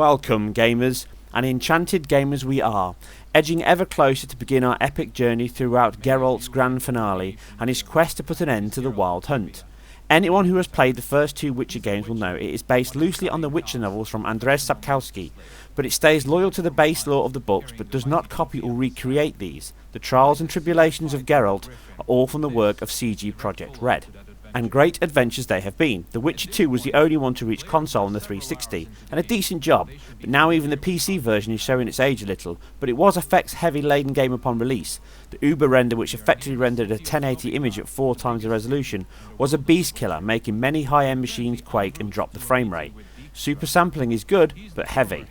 Welcome gamers, and enchanted gamers we are, edging ever closer to begin our epic journey throughout Geralt's grand finale and his quest to put an end to the Wild Hunt. Anyone who has played the first two Witcher games will know it is based loosely on the Witcher novels from Andrzej Sapkowski, but it stays loyal to the base lore of the books but does not copy or recreate these. The trials and tribulations of Geralt are all from the work of CG Projekt Red. And great adventures they have been. The Witcher 2 was the only one to reach console on the 360, and a decent job, but now even the PC version is showing its age a little, but it was effects heavy laden game upon release. The Uber render, which effectively rendered a 1080 image at 4 times the resolution, was a beast killer, making many high-end machines quake and drop the frame rate. Super sampling is good, but heavy.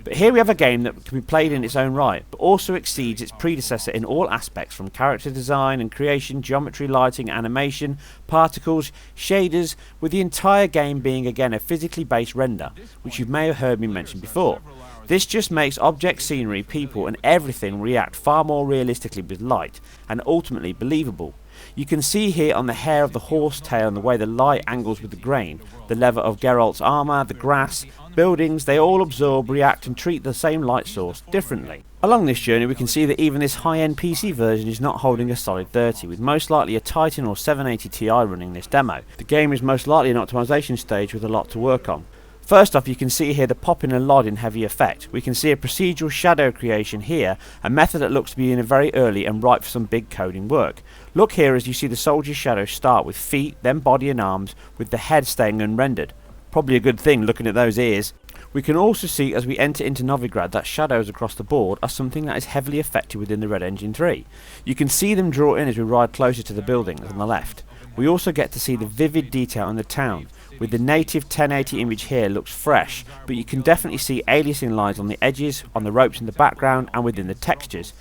But here we have a game that can be played in its own right, but also exceeds its predecessor in all aspects, from character design and creation, geometry, lighting, animation, particles, shaders, with the entire game being again a physically based render, which you may have heard me mention before. This just makes objects, scenery, people and everything react far more realistically with light, and ultimately believable. You can see here on the hair of the horse tail and the way the light angles with the grain, the leather of Geralt's armour, the grass, buildings, they all absorb, react and treat the same light source differently. Along this journey we can see that even this high-end PC version is not holding a solid 30, with most likely a Titan or 780 Ti running this demo. The game is most likely an optimisation stage with a lot to work on. First off, you can see here the pop in a LOD in heavy effect. We can see a procedural shadow creation here, a method that looks to be in a very early and ripe for some big coding work. Look here as you see the soldier's shadow start with feet, then body and arms, with the head staying unrendered. Probably a good thing looking at those ears. We can also see as we enter into Novigrad that shadows across the board are something that is heavily affected within the Red Engine 3. You can see them draw in as we ride closer to the buildings on the left. We also get to see the vivid detail in the town, with the native 1080 image here looks fresh, but you can definitely see aliasing lines on the edges, on the ropes in the background and within the textures.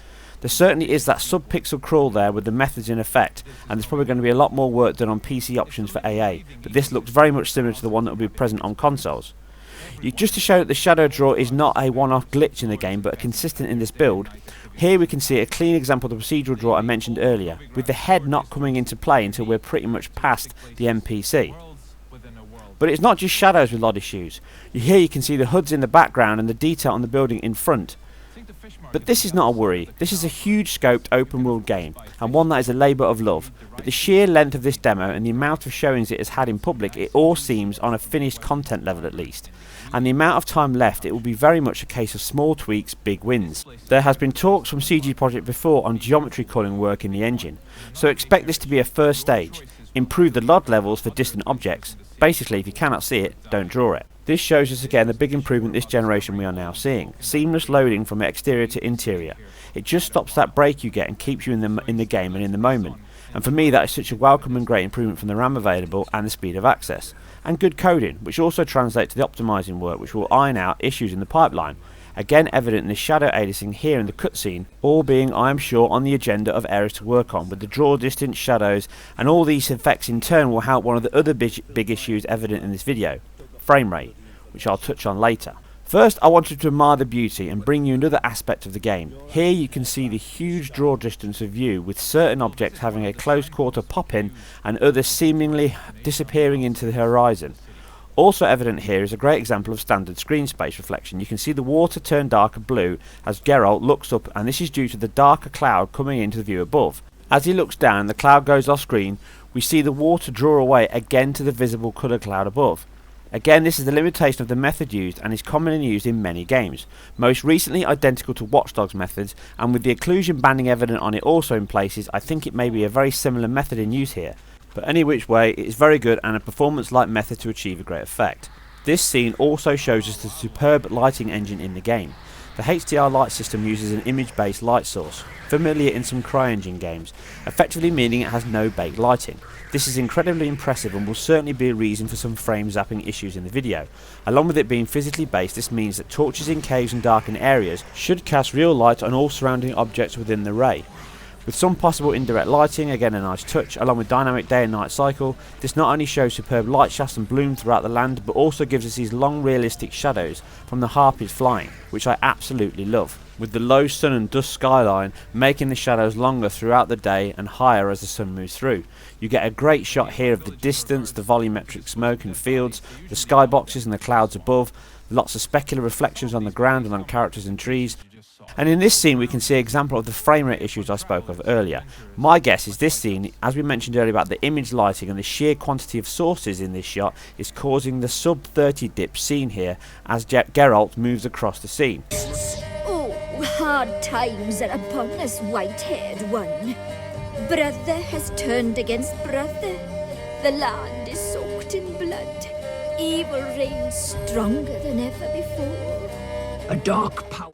There certainly is that sub-pixel crawl there with the methods in effect, and there's probably going to be a lot more work done on PC options for AA, but this looks very much similar to the one that will be present on consoles. Just to show that the shadow draw is not a one-off glitch in the game but consistent in this build, here we can see a clean example of the procedural draw I mentioned earlier, with the head not coming into play until we're pretty much past the NPC. But it's not just shadows with LOD issues. Here you can see the hoods in the background and the detail on the building in front. But this is not a worry. This is a huge scoped open world game, and one that is a labour of love. But the sheer length of this demo and the amount of showings it has had in public, it all seems on a finished content level at least. And the amount of time left, it will be very much a case of small tweaks, big wins. There has been talks from CG Projekt before on geometry culling work in the engine, so expect this to be a first stage. Improve the LOD levels for distant objects. Basically, if you cannot see it, don't draw it. This shows us again the big improvement this generation we are now seeing. Seamless loading from exterior to interior. It just stops that break you get and keeps you in the game and in the moment. And for me that is such a welcome and great improvement from the RAM available and the speed of access. And good coding, which also translates to the optimising work, which will iron out issues in the pipeline. Again evident in the shadow aliasing here in the cutscene, all being, I am sure, on the agenda of areas to work on, with the draw distance, shadows, and all these effects in turn will help one of the other big issues evident in this video, frame rate, which I'll touch on later. First, I wanted to admire the beauty and bring you another aspect of the game. Here you can see the huge draw distance of view, with certain objects having a close quarter pop in and others seemingly disappearing into the horizon. Also evident here is a great example of standard screen space reflection. You can see the water turn darker blue as Geralt looks up, and this is due to the darker cloud coming into the view above. As he looks down and the cloud goes off screen, we see the water draw away again to the visible colour cloud above. Again, this is the limitation of the method used and is commonly used in many games, most recently identical to Watch Dogs methods, and with the occlusion banding evident on it also in places, I think it may be a very similar method in use here. But any which way, it is very good and a performance-like method to achieve a great effect. This scene also shows us the superb lighting engine in the game. The HDR light system uses an image-based light source, familiar in some CryEngine games, effectively meaning it has no baked lighting. This is incredibly impressive and will certainly be a reason for some frame zapping issues in the video. Along with it being physically based, this means that torches in caves and darkened areas should cast real light on all surrounding objects within the ray. With some possible indirect lighting, again a nice touch, along with dynamic day and night cycle, this not only shows superb light shafts and bloom throughout the land, but also gives us these long realistic shadows from the harpies flying, which I absolutely love, with the low sun and dust skyline making the shadows longer throughout the day and higher as the sun moves through. You get a great shot here of the distance, the volumetric smoke and fields, the skyboxes and the clouds above, lots of specular reflections on the ground and on characters and trees. And in this scene we can see an example of the frame rate issues I spoke of earlier. My guess is this scene, as we mentioned earlier about the image lighting and the sheer quantity of sources in this shot, is causing the sub 30 dip seen here as Geralt moves across the scene. Oh, hard times are upon us, white-haired one. Brother has turned against brother. The land is soaked in blood. Evil reigns stronger than ever before. A dark power.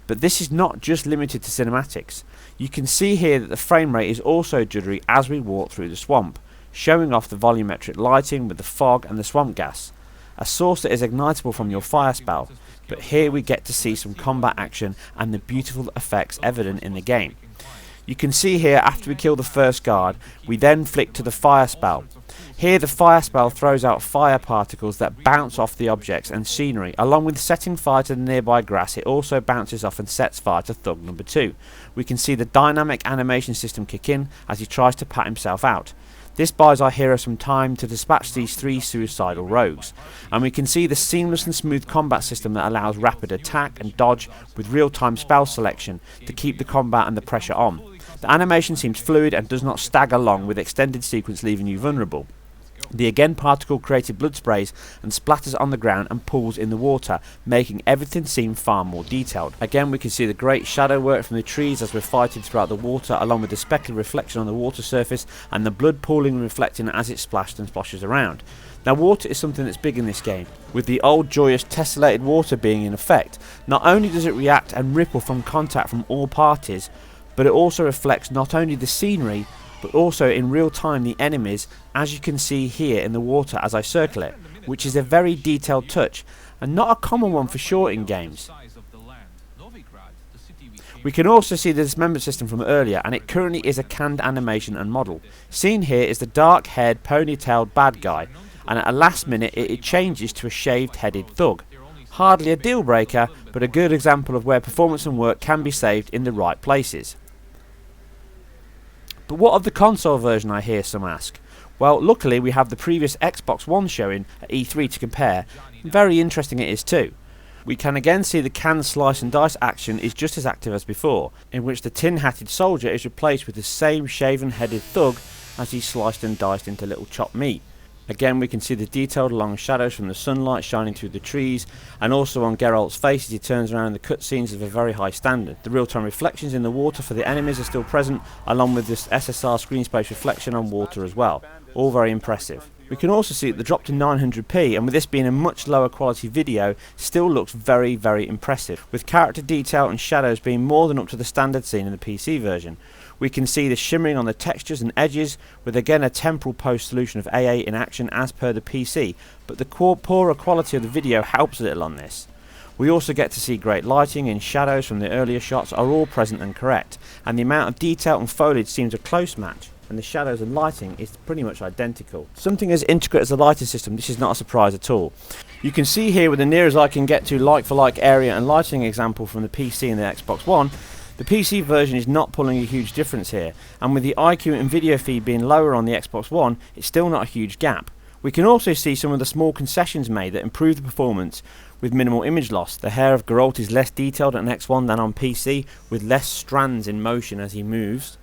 But this is not just limited to cinematics. You can see here that the frame rate is also juddery as we walk through the swamp, showing off the volumetric lighting with the fog and the swamp gas, a source that is ignitable from your fire spell. But here we get to see some combat action and the beautiful effects evident in the game. You can see here after we kill the first guard, we then flick to the fire spell. Here the fire spell throws out fire particles that bounce off the objects and scenery. Along with setting fire to the nearby grass, it also bounces off and sets fire to Thug number 2. We can see the dynamic animation system kick in as he tries to pat himself out. This buys our hero some time to dispatch these 3 suicidal rogues, and we can see the seamless and smooth combat system that allows rapid attack and dodge with real-time spell selection to keep the combat and the pressure on. The animation seems fluid and does not stagger along with extended sequence leaving you vulnerable. The again particle created blood sprays and splatters on the ground and pools in the water, making everything seem far more detailed. Again we can see the great shadow work from the trees as we're fighting throughout the water, along with the specular reflection on the water surface and the blood pooling and reflecting as it splashed and splashes around. Now water is something that's big in this game, with the old joyous tessellated water being in effect. Not only does it react and ripple from contact from all parties, but it also reflects not only the scenery but also in real time the enemies, as you can see here in the water as I circle it, which is a very detailed touch and not a common one for short in games. We can also see the dismemberment system from earlier, and it currently is a canned animation and model. Seen here is the dark haired ponytailed bad guy, and at a last minute it changes to a shaved headed thug. Hardly a deal breaker, but a good example of where performance and work can be saved in the right places. But what of the console version, I hear some ask? Well, luckily we have the previous Xbox One showing at E3 to compare, and very interesting it is too. We can again see the canned slice and dice action is just as active as before, in which the tin-hatted soldier is replaced with the same shaven-headed thug as he's sliced and diced into little chopped meat. Again we can see the detailed long shadows from the sunlight shining through the trees, and also on Geralt's face as he turns around. The cutscenes of a very high standard. The real-time reflections in the water for the enemies are still present, along with this SSR screen space reflection on water as well. All very impressive. We can also see that the drop to 900p, and with this being a much lower quality video, still looks very impressive, with character detail and shadows being more than up to the standard seen in the PC version. We can see the shimmering on the textures and edges, with again a temporal post solution of AA in action as per the PC, but the poorer quality of the video helps a little on this. We also get to see great lighting and shadows from the earlier shots are all present and correct, and the amount of detail and foliage seems a close match, and the shadows and lighting is pretty much identical. Something as intricate as the lighting system, this is not a surprise at all. You can see here with the nearest I can get to like for like area and lighting example from the PC and the Xbox One, the PC version is not pulling a huge difference here, and with the IQ and video feed being lower on the Xbox One, it's still not a huge gap. We can also see some of the small concessions made that improve the performance with minimal image loss. The hair of Geralt is less detailed on X1 than on PC, with less strands in motion as he moves.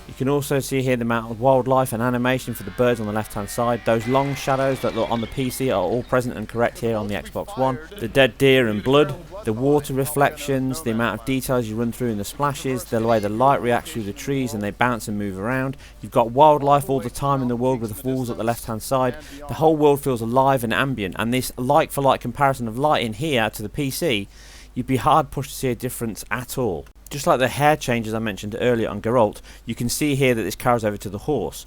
You can also see here the amount of wildlife and animation for the birds on the left hand side. Those long shadows that look on the PC are all present and correct here on the Xbox One. The dead deer and blood, the water reflections, the amount of details you run through in the splashes, the way the light reacts through the trees and they bounce and move around. You've got wildlife all the time in the world with the walls at the left hand side. The whole world feels alive and ambient, and this like for like comparison of lighting here to the PC, you'd be hard pushed to see a difference at all. Just like the hair changes I mentioned earlier on Geralt, you can see here that this carries over to the horse,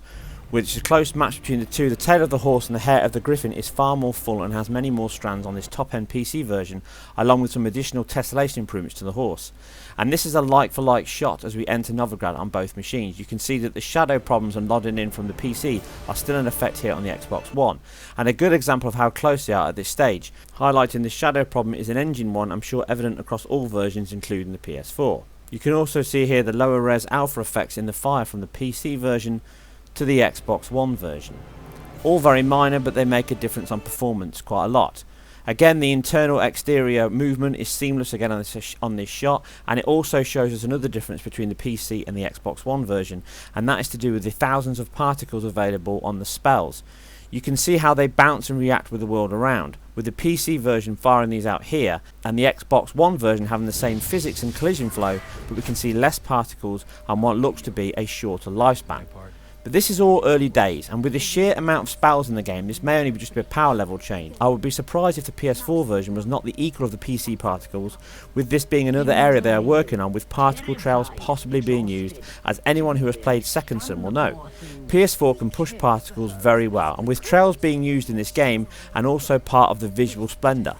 which is a close match between the two. The tail of the horse and the hair of the griffin is far more full and has many more strands on this top-end PC version, along with some additional tessellation improvements to the horse. And this is a like-for-like shot as we enter Novigrad on both machines. You can see that the shadow problems and loading in from the PC are still in effect here on the Xbox One, and a good example of how close they are at this stage. Highlighting the shadow problem is an engine one, I'm sure evident across all versions including the PS4. You can also see here the lower res alpha effects in the fire from the PC version to the Xbox One version. All very minor, but they make a difference on performance quite a lot. Again, the internal exterior movement is seamless again on this shot, and it also shows us another difference between the PC and the Xbox One version, and that is to do with the thousands of particles available on the spells. You can see how they bounce and react with the world around, with the PC version firing these out here, and the Xbox One version having the same physics and collision flow, but we can see less particles and what looks to be a shorter lifespan. But this is all early days, and with the sheer amount of spells in the game, this may only just be a power level change. I would be surprised if the PS4 version was not the equal of the PC particles, with this being another area they are working on, with particle trails possibly being used, as anyone who has played Second Son will know. PS4 can push particles very well, and with trails being used in this game, and also part of the visual splendour.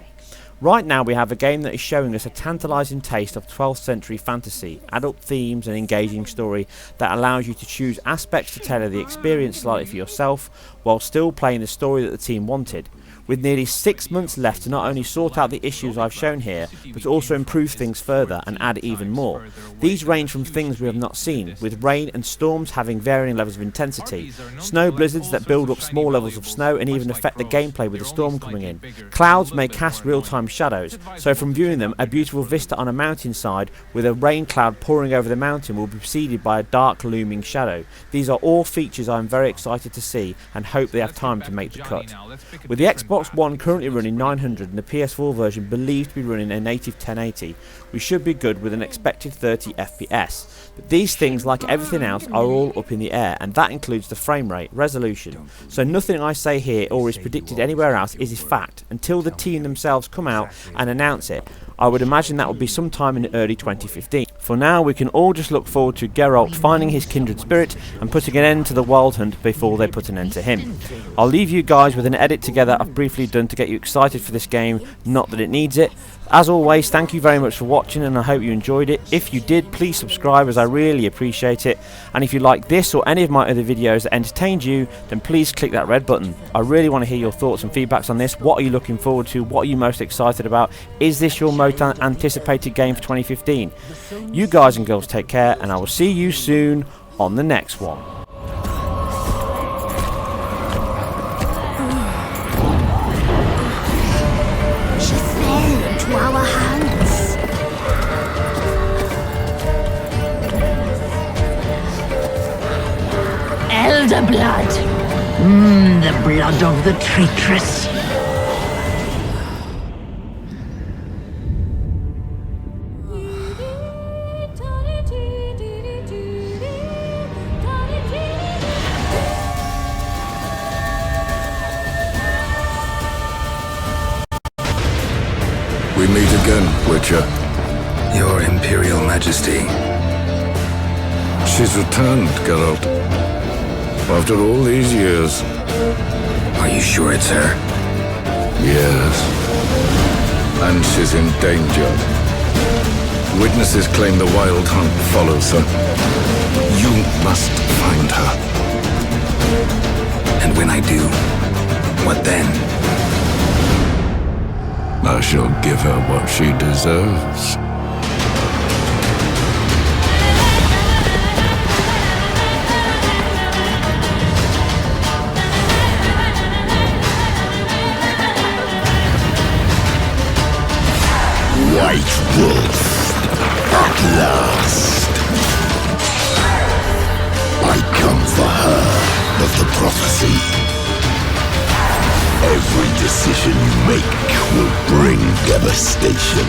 Right now we have a game that is showing us a tantalising taste of 12th century fantasy, adult themes and engaging story that allows you to choose aspects to tailor the experience slightly for yourself while still playing the story that the team wanted. With nearly 6 months left to not only sort out the issues I've shown here, but also improve things further and add even more. These range from things we have not seen, with rain and storms having varying levels of intensity, snow blizzards that build up small levels of snow and even affect the gameplay with the storm coming in. Clouds may cast real-time shadows, so from viewing them, a beautiful vista on a mountainside with a rain cloud pouring over the mountain will be preceded by a dark looming shadow. These are all features I am very excited to see and hope they have time to make the cut. With the Xbox One currently running 900 and the PS4 version believed to be running a native 1080, we should be good with an expected 30 FPS. But these things, like everything else, are all up in the air, and that includes the frame rate, resolution. So nothing I say here or is predicted anywhere else is fact until the team themselves come out and announce it. I would imagine that will be sometime in early 2015. For now, we can all just look forward to Geralt finding his kindred spirit and putting an end to the wild hunt before they put an end to him. I'll leave you guys with an edit together I've briefly done to get you excited for this game, not that it needs it. As always, thank you very much for watching, and I hope you enjoyed it. If you did, please subscribe, as I really appreciate it. And if you like this or any of my other videos that entertained you, then please click that red button. I really want to hear your thoughts and feedbacks on this. What are you looking forward to? What are you most excited about? Is this your most anticipated game for 2015? You guys and girls take care, and I will see you soon on the next one. Our hands. Elder blood. The blood of the traitress. We meet again, Witcher. Your Imperial Majesty. She's returned, Geralt. After all these years. Are you sure it's her? Yes. And she's in danger. Witnesses claim the Wild Hunt follows her. You must find her. And when I do, what then? I shall give her what she deserves. White Wolf, at last. I come for her of the prophecy. Every decision you make will bring devastation.